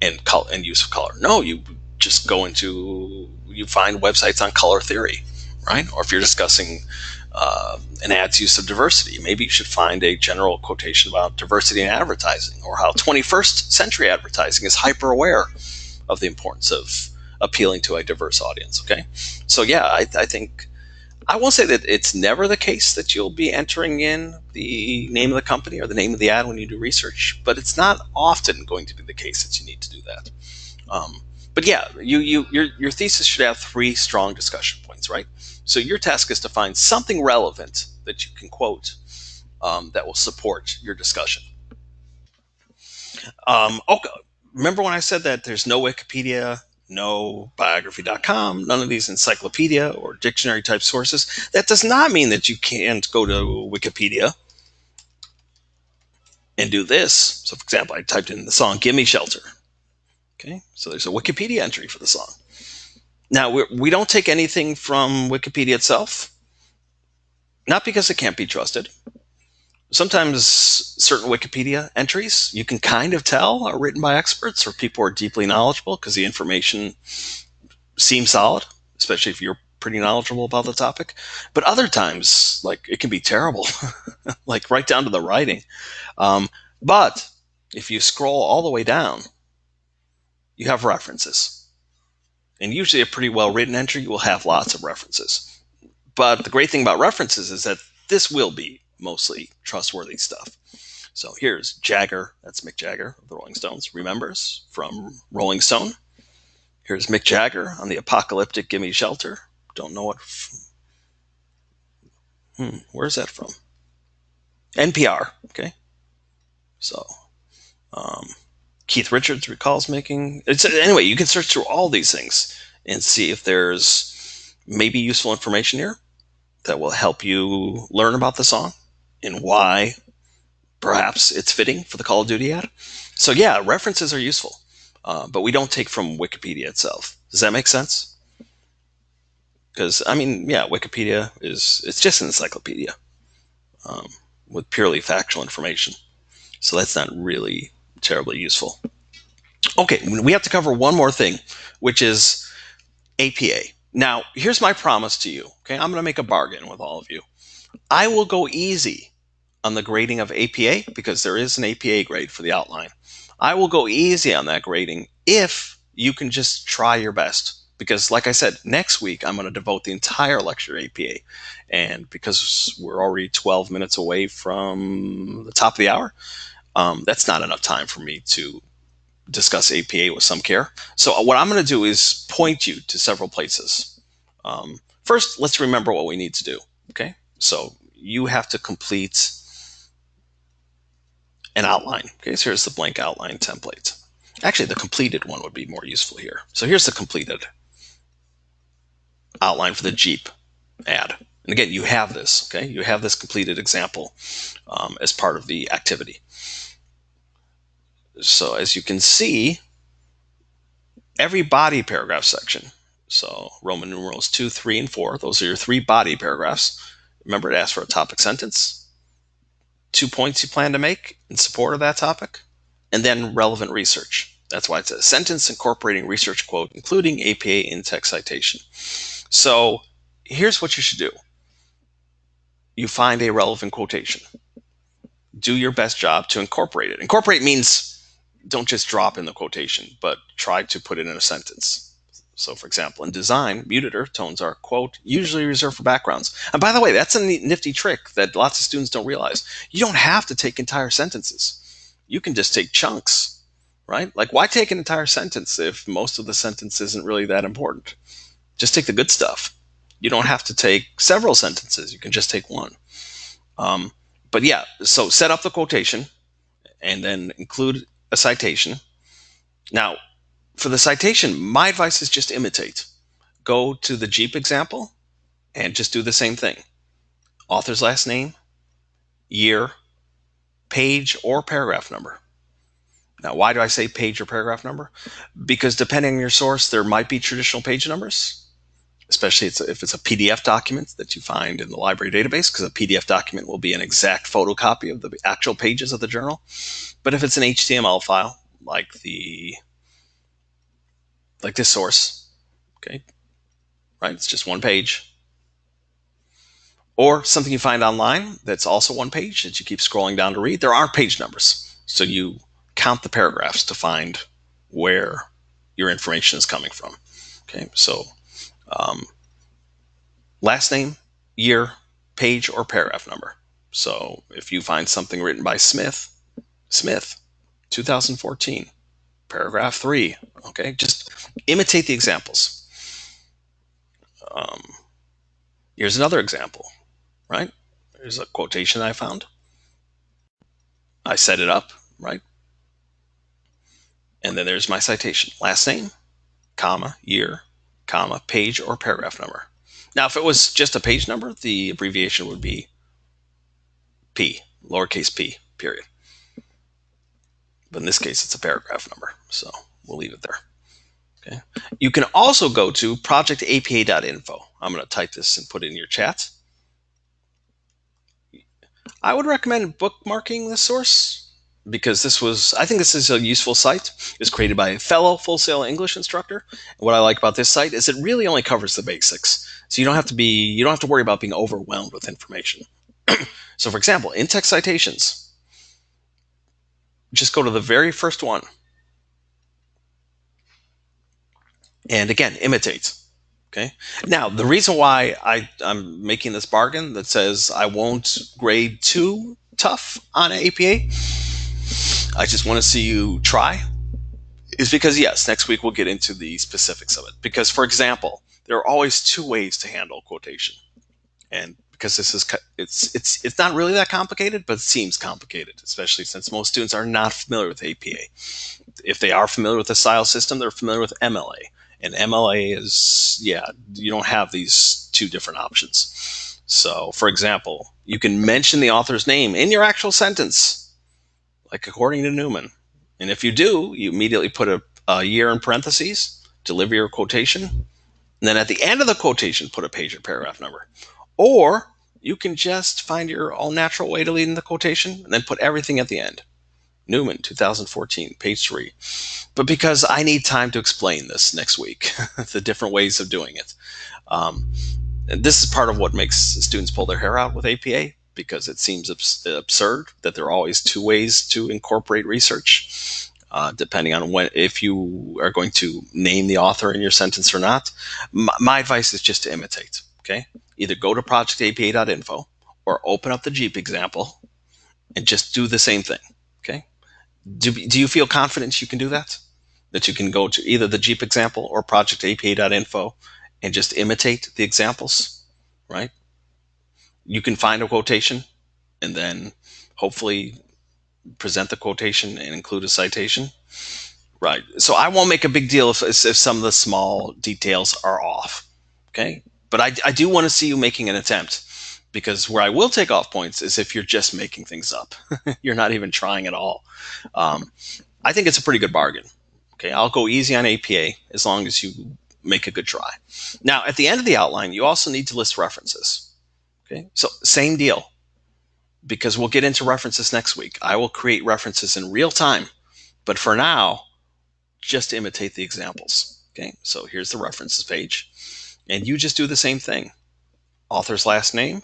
and use of color. No, you just you find websites on color theory, right? Or if you're discussing an ad's use of diversity, maybe you should find a general quotation about diversity in advertising, or how 21st century advertising is hyper aware of the importance of appealing to a diverse audience. Okay, so yeah, I think I won't say that it's never the case that you'll be entering in the name of the company or the name of the ad when you do research, but it's not often going to be the case that you need to do that. But yeah, your thesis should have three strong discussion points, right? So your task is to find something relevant that you can quote that will support your discussion. Okay, remember when I said that there's no Wikipedia, no biography.com, none of these encyclopedia or dictionary type sources? That does not mean that you can't go to Wikipedia and do this. So, for example, I typed in the song "Gimme Shelter." Okay, so there's a Wikipedia entry for the song. Now, we don't take anything from Wikipedia itself, not because it can't be trusted. Sometimes certain Wikipedia entries you can kind of tell are written by experts or people who are deeply knowledgeable because the information seems solid, especially if you're pretty knowledgeable about the topic. But other times, like, it can be terrible, like right down to the writing. But if you scroll all the way down, you have references. And usually a pretty well written entry will have lots of references. But the great thing about references is that this will be mostly trustworthy stuff. So here's Jagger, that's Mick Jagger of the Rolling Stones, remembers from Rolling Stone. Here's Mick Jagger on the apocalyptic "Gimme Shelter." Don't know what. Where's that from? NPR. Okay. So Keith Richards recalls making. Anyway, you can search through all these things and see if there's maybe useful information here that will help you learn about the song and why perhaps it's fitting for the Call of Duty ad. So yeah, references are useful, but we don't take from Wikipedia itself. Does that make sense? Because I mean, yeah, Wikipedia it's just an encyclopedia with purely factual information. So that's not really terribly useful. Okay, we have to cover one more thing, which is APA. Now, here's my promise to you. Okay, I'm going to make a bargain with all of you. I will go easy on the grading of APA because there is an APA grade for the outline. I will go easy on that grading if you can just try your best. Because, like I said, next week I'm going to devote the entire lecture to APA. And because we're already 12 minutes away from the top of the hour, that's not enough time for me to discuss APA with some care. So what I'm going to do is point you to several places. First, let's remember what we need to do. Okay, so you have to complete an outline. Okay, so here's the blank outline template. Actually, the completed one would be more useful here. So here's the completed outline for the Jeep ad. And again, you have this. Okay, you have this completed example as part of the activity. So as you can see, every body paragraph section, so Roman numerals 2, 3, and 4, those are your three body paragraphs. Remember, it asks for a topic sentence, 2 points you plan to make in support of that topic, and then relevant research. That's why it's a sentence incorporating research quote, including APA in-text citation. So here's what you should do. You find a relevant quotation. Do your best job to incorporate it. Incorporate means don't just drop in the quotation, but try to put it in a sentence. So, for example, in design, muted earth tones are, quote, usually reserved for backgrounds. And by the way, that's a nifty trick that lots of students don't realize. You don't have to take entire sentences. You can just take chunks, right? Like, why take an entire sentence if most of the sentence isn't really that important? Just take the good stuff. You don't have to take several sentences. You can just take one. But yeah, so set up the quotation and then include a citation. Now, for the citation, my advice is just imitate. Go to the Jeep example and just do the same thing. Author's last name, year, page or paragraph number. Now, why do I say page or paragraph number? Because depending on your source, there might be traditional page numbers, especially if it's a PDF document that you find in the library database, because a PDF document will be an exact photocopy of the actual pages of the journal. But if it's an HTML file, like the like this source, okay, right? It's just one page. Or something you find online that's also one page that you keep scrolling down to read. There are page numbers. So you count the paragraphs to find where your information is coming from. Okay, so um, last name, year, page, or paragraph number. So if you find something written by Smith, 2014, paragraph 3, okay, just imitate the examples. Um, Here's another example, right? There's a quotation I found. I set it up, right? And then there's my citation. Last name, comma, year, comma, page or paragraph number. Now, if it was just a page number, the abbreviation would be P, lowercase p, period. But in this case, it's a paragraph number, so we'll leave it there. Okay. You can also go to projectapa.info. I'm going to type this and put it in your chat. I would recommend bookmarking this source because I think this is a useful site. It was created by a fellow Full Sail English instructor. And what I like about this site is it really only covers the basics. So you don't have to worry about being overwhelmed with information. So for example, in-text citations, just go to the very first one. And again, imitate. Okay. Now, the reason why I'm making this bargain that says I won't grade too tough on APA, I just want to see you try, is because, yes, next week we'll get into the specifics of it. Because, for example, there are always two ways to handle quotation. And because it's not really that complicated, but it seems complicated, especially since most students are not familiar with APA. If they are familiar with the style system, they're familiar with MLA. And MLA is, you don't have these two different options. So, for example, you can mention the author's name in your actual sentence, like according to Newman. And if you do, you immediately put a year in parentheses, deliver your quotation, and then at the end of the quotation, put a page or paragraph number. Or you can just find your all natural way to lead in the quotation and then put everything at the end. Newman, 2014, page 3. But because I need time to explain this next week, the different ways of doing it. And this is part of what makes students pull their hair out with APA, because it seems absurd that there are always two ways to incorporate research, depending on if you are going to name the author in your sentence or not. My advice is just to imitate. Okay, either go to projectapa.info or open up the Jeep example and just do the same thing. Okay. Do you feel confident you can do that? That you can go to either the Jeep example or projectapa.info and just imitate the examples, right? You can find a quotation and then hopefully present the quotation and include a citation, right? So I won't make a big deal if some of the small details are off, okay? But I do want to see you making an attempt, because where I will take off points is if you're just making things up. You're not even trying at all. I think it's a pretty good bargain. Okay, I'll go easy on APA as long as you make a good try. Now, at the end of the outline, you also need to list references. Okay, so same deal, because we'll get into references next week. I will create references in real time, but for now, just imitate the examples. Okay, so here's the references page, and you just do the same thing. Author's last name,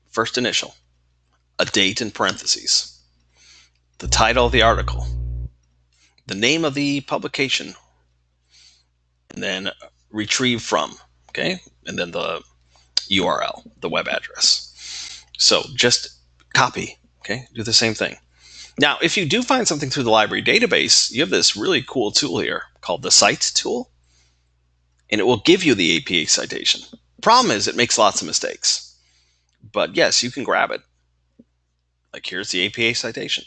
first initial, a date in parentheses, the title of the article, the name of the publication, and then retrieve from, okay? And then the URL, the web address. So just copy, okay? Do the same thing. Now, if you do find something through the library database, you have this really cool tool here called the Cite tool, and it will give you the APA citation. Problem is, it makes lots of mistakes. But yes, you can grab it. Like, here's the APA citation.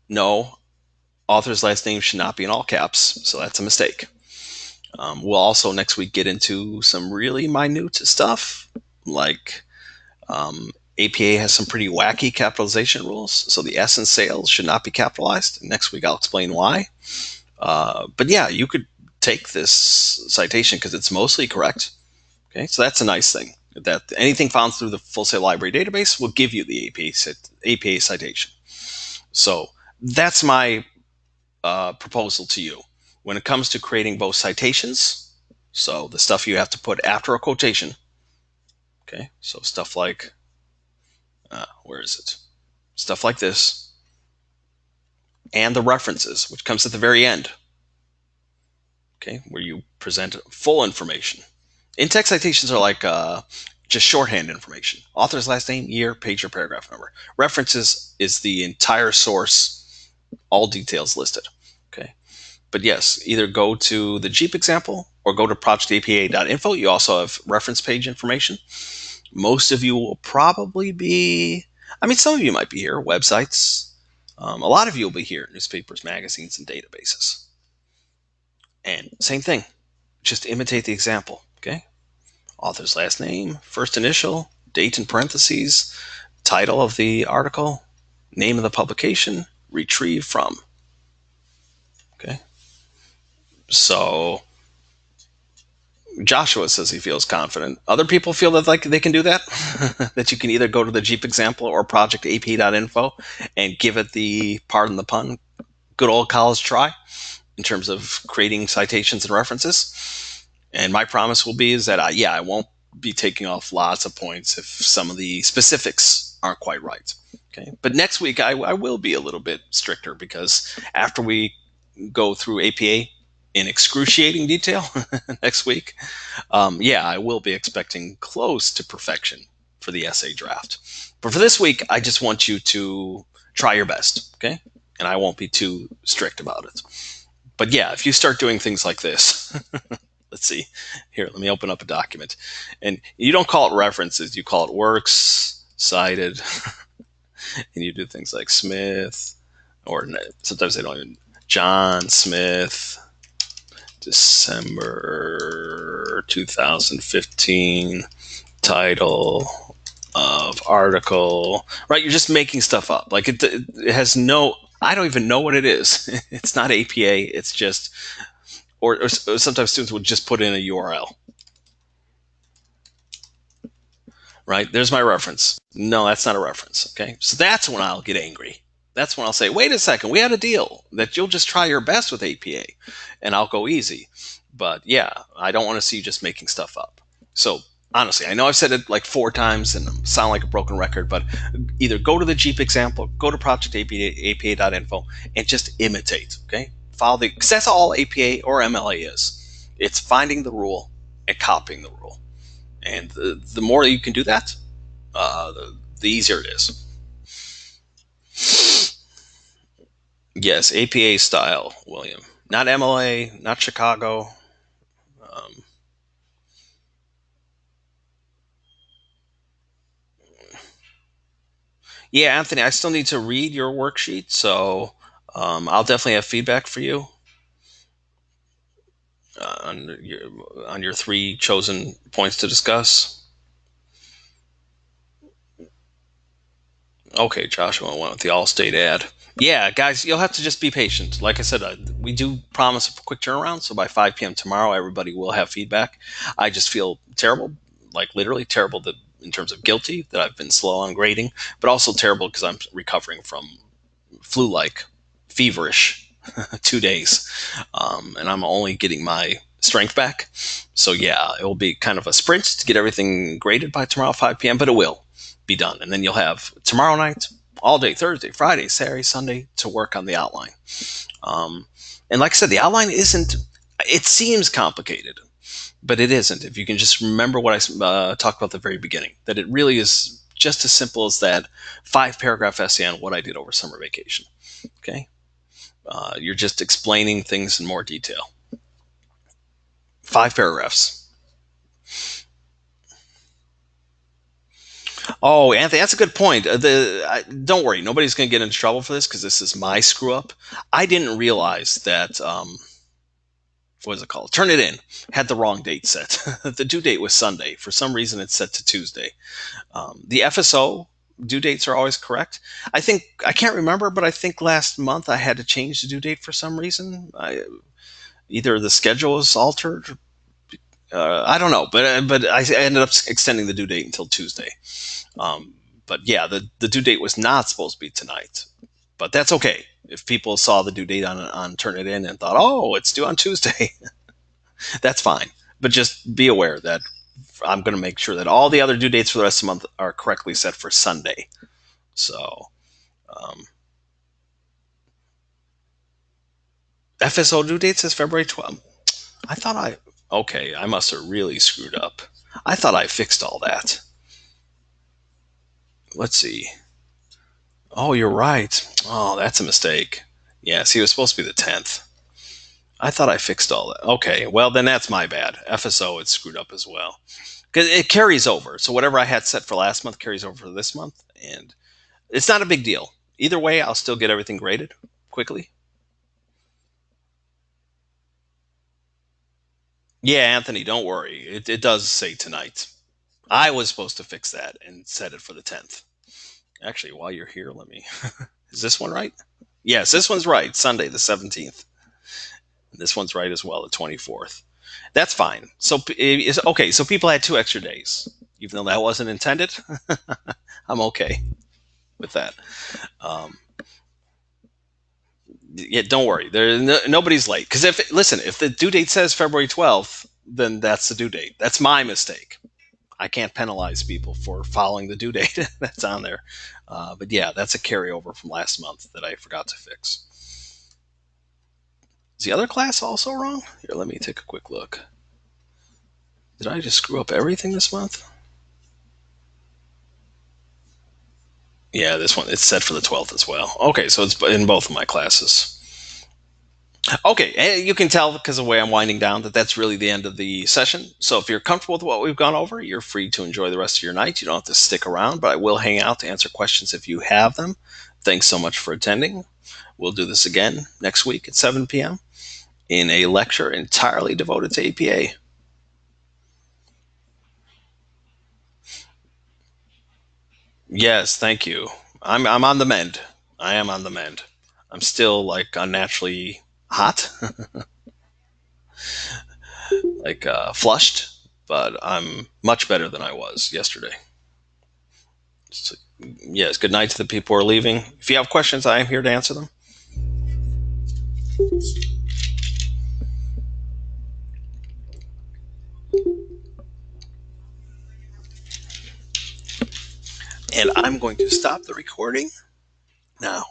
No, author's last name should not be in all caps, so that's a mistake. We'll also next week get into some really minute stuff, like APA has some pretty wacky capitalization rules, so the S in sales should not be capitalized. Next week I'll explain why. But yeah, you could take this citation because it's mostly correct. Okay, so that's a nice thing, that anything found through the Full Sail Library database will give you the APA citation. So that's my proposal to you. When it comes to creating both citations, so the stuff you have to put after a quotation, okay, so stuff like, where is it? Stuff like this, and the references, which comes at the very end, okay, where you present full information. In-text citations are like just shorthand information. Author's last name, year, page, or paragraph number. References is the entire source, all details listed. Okay. But yes, either go to the Jeep example or go to projectapa.info. You also have reference page information. Most of you will probably be, I mean, some of you might be here, websites. A lot of you will be here, newspapers, magazines, and databases. And same thing, just imitate the example. Okay. Author's last name, first initial, date in parentheses, title of the article, name of the publication, retrieved from. Okay. So Joshua says he feels confident. Other people feel that like they can do that, that you can either go to the Jeep example or projectap.info and give it the, pardon the pun, good old college try in terms of creating citations and references. And my promise will be is that I won't be taking off lots of points if some of the specifics aren't quite right. Okay, but next week I will be a little bit stricter because after we go through APA in excruciating detail next week, I will be expecting close to perfection for the essay draft. But for this week, I just want you to try your best, okay? And I won't be too strict about it. But yeah, if you start doing things like this, let's see. Here, let me open up a document. And you don't call it references, you call it works, cited. And you do things like Smith, or sometimes they don't even, John Smith, December 2015, title of article, right? You're just making stuff up. Like it has no, I don't even know what it is. It's not APA. It's just, or sometimes students would just put in a URL, right? There's my reference. No, that's not a reference. Okay. So that's when I'll get angry. That's when I'll say, wait a second, we had a deal that you'll just try your best with APA and I'll go easy. But yeah, I don't want to see you just making stuff up. So honestly, I know I've said it like 4 times and sound like a broken record, but either go to the Jeep example, go to projectapa.info and just imitate, okay? Follow the, because that's all APA or MLA is. It's finding the rule and copying the rule. And the more you can do that, the easier it is. Yes, APA style, William. Not MLA, not Chicago. Yeah, Anthony, I still need to read your worksheet, so I'll definitely have feedback for you on your 3 chosen points to discuss. Okay, Joshua went with the Allstate ad. Yeah, guys, you'll have to just be patient. Like I said, we do promise a quick turnaround, so by 5 p.m. tomorrow, everybody will have feedback. I just feel terrible, like literally terrible that, in terms of guilty that I've been slow on grading, but also terrible because I'm recovering from flu-like, feverish 2 days, and I'm only getting my strength back. So yeah, it will be kind of a sprint to get everything graded by tomorrow 5 p.m., but it will be done. And then you'll have tomorrow night, all day, Thursday, Friday, Saturday, Sunday to work on the outline. And like I said, the outline isn't, it seems complicated, but it isn't. If you can just remember what I talked about at the very beginning, that it really is just as simple as that 5-paragraph essay on what I did over summer vacation. Okay. You're just explaining things in more detail. 5 paragraphs. Oh, Anthony, that's a good point. Don't worry, nobody's going to get into trouble for this because this is my screw up. I didn't realize that. What is it called? Turn it in. Had the wrong date set. The due date was Sunday. For some reason, it's set to Tuesday. The FSO due dates are always correct. I think I can't remember, but I think last month I had to change the due date for some reason. Either the schedule was altered. I don't know, but I ended up extending the due date until Tuesday. But yeah, the due date was not supposed to be tonight, But that's okay. If people saw the due date on Turn It In and thought, oh, it's due on Tuesday, that's fine. But just be aware that I'm going to make sure that all the other due dates for the rest of the month are correctly set for Sunday. So, um, FSO due date says February 12th. I thought okay, I must have really screwed up. I thought I fixed all that. Let's see. Oh, you're right. Oh, that's a mistake. Yes, he was supposed to be the 10th. I thought I fixed all that. Okay, well, then that's my bad. FSO, it's screwed up as well. Because it carries over. So whatever I had set for last month carries over for this month. And it's not a big deal. Either way, I'll still get everything graded quickly. Yeah, Anthony, don't worry. It does say tonight. I was supposed to fix that and set it for the 10th. Actually, while you're here, let me. Is this one right? Yes, this one's right. Sunday, the 17th. This one's right as well, the 24th. That's fine. So, okay, so people had 2 extra days. Even though that wasn't intended, I'm okay with that. Um, yeah, don't worry. Nobody's late. Because if the due date says February 12th, then that's the due date. That's my mistake. I can't penalize people for following the due date that's on there. But yeah, that's a carryover from last month that I forgot to fix. Is the other class also wrong? Here, let me take a quick look. Did I just screw up everything this month? Yeah, this one, it's set for the 12th as well. Okay, so it's in both of my classes. Okay, you can tell because of the way I'm winding down that that's really the end of the session. So if you're comfortable with what we've gone over, you're free to enjoy the rest of your night. You don't have to stick around, but I will hang out to answer questions if you have them. Thanks so much for attending. We'll do this again next week at 7 p.m. in a lecture entirely devoted to APA. Yes, thank you. I'm on the mend. I am on the mend. I'm still like unnaturally hot, like flushed, but I'm much better than I was yesterday. So, yes, good night to the people who are leaving. If you have questions, I am here to answer them. And I'm going to stop the recording now.